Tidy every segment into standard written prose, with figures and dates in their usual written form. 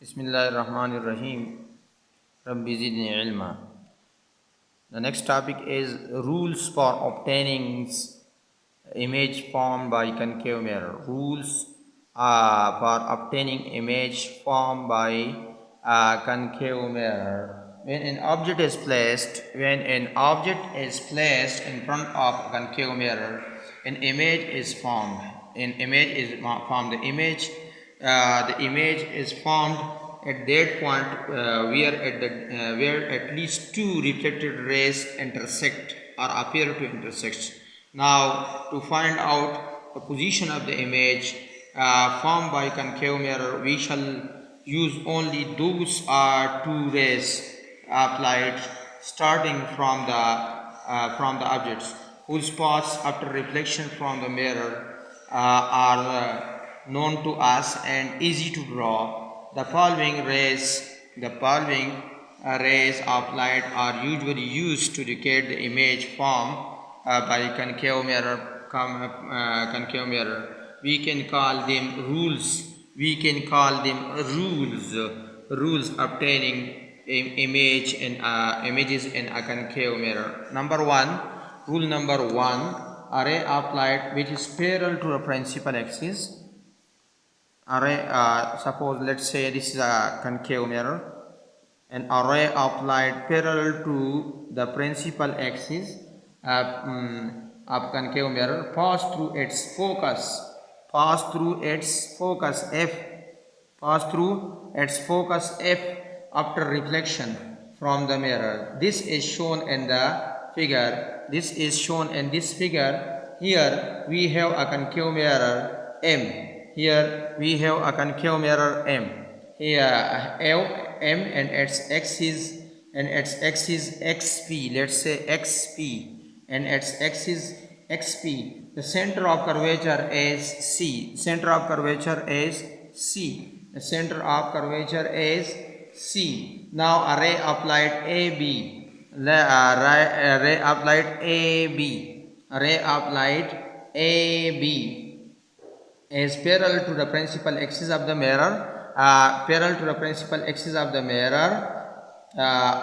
Bismillahirrahmanirrahim. Rabbi zidni ilma. The next topic is rules for obtaining image formed by concave mirror. Rules for obtaining image formed by concave mirror. When an object is placed in front of a concave mirror, an image is formed. The image is formed at that point where at least two reflected rays intersect or appear to intersect. Now, to find out the position of the image formed by concave mirror, we shall use only those two rays applied starting from the objects whose paths after reflection from the mirror are known to us and easy to draw. The following rays of light are usually used to indicate the image formed by concave mirror. We can call them rules. Rules obtaining images in a concave mirror. Rule number one: array of light which is parallel to the principal axis. Suppose let's say this is a concave mirror. An array of light parallel to the principal axis of concave mirror pass through its focus F after reflection from the mirror. This is shown in this figure. Here we have a concave mirror M. Here M and its axis XP. Let's say XP and its axis XP. The center of curvature is C. Now array of light AB is parallel to the principal axis of the mirror.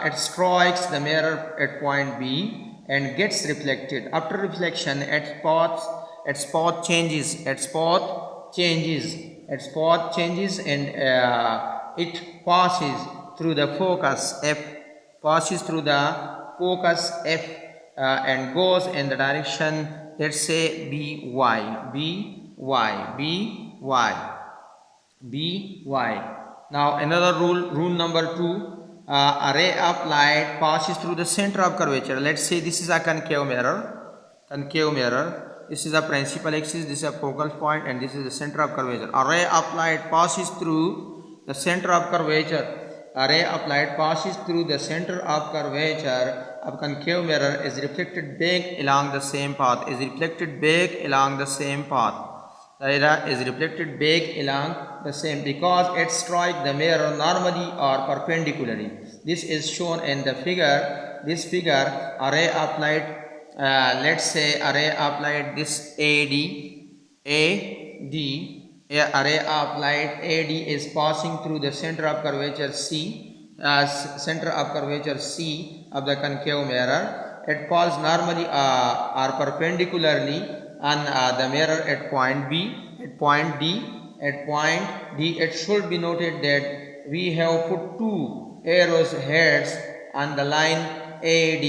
It strikes the mirror at point B and gets reflected. After reflection, its path changes and it passes through the focus F and goes in the direction, let's say BY. Now another rule number two. Array of light passes through the center of curvature. Let's say this is a concave mirror. This is a principal axis, this is a focal point, and this is the center of curvature. Array of light passes through the center of curvature. Of concave mirror is reflected back along the same path. The area is reflected back along the same because it strikes the mirror normally or perpendicularly. This is shown in the figure. Array of light, let's say array of light this AD. Array of light AD is passing through the center of curvature C of the concave mirror. It falls normally or perpendicularly on the mirror at point B. At point D, it should be noted that we have put two arrows heads on the line AD,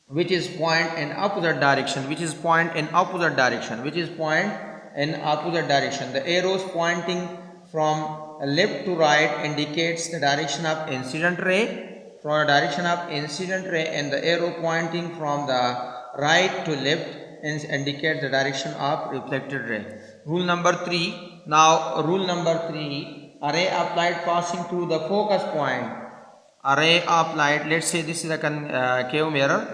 which is point in opposite direction. The arrows pointing from left to right indicates the direction of incident ray. And the arrow pointing from the right to left indicates the direction of reflected ray. Rule number three. Array of light passing through the focus point. Let's say this is a concave mirror,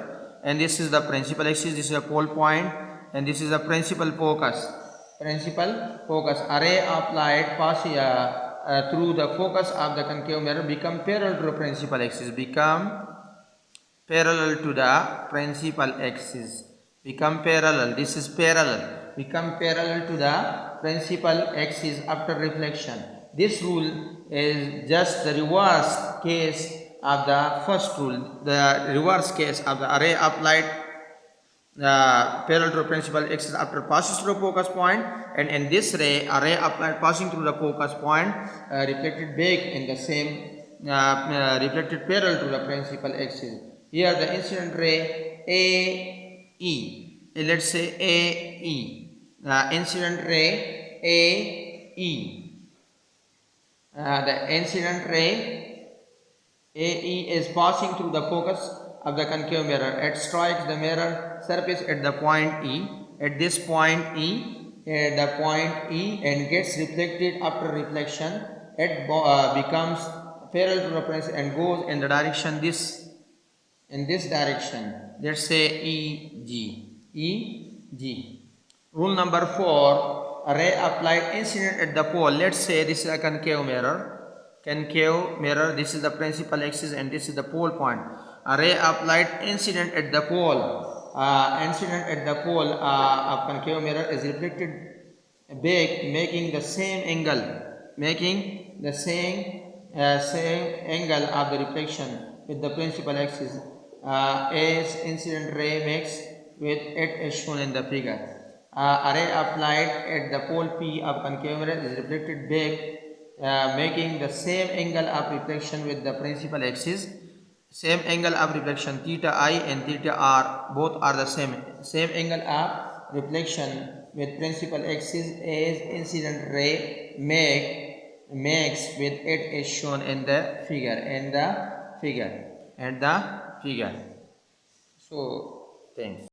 and this is the principal axis, this is a pole point, and this is the principal focus. Array of light passing through the focus of the concave mirror become parallel to the principal axis. This is parallel. become parallel to the principal axis after reflection. This rule is just the reverse case of the first rule. The reverse case of the array of light parallel to the principal axis after passes through the focus point, and in this ray array of light passing through the focus point reflected back in the same reflected parallel to the principal axis. Here the incident ray AE, let's say AE, incident ray AE, the incident ray AE is passing through the focus of the concave mirror. It strikes the mirror surface at the point E. At this point E, and gets reflected after reflection. It becomes parallel to the principal and goes in the direction in this direction. Let's say EG. Rule number 4: a ray of light incident at the pole. Let's say this is a concave mirror. This is the principal axis and this is the pole point. A ray of light incident at the pole of concave mirror is reflected back, making the same angle of the reflection with the principal axis as incident ray makes with it as shown in the figure. A ray of light at the pole P of concave mirror is reflected back, making the same angle of reflection with the principal axis. Same angle of reflection theta I and theta R both are the same angle of reflection with principal axis as incident ray makes with it as shown in the figure. So thanks.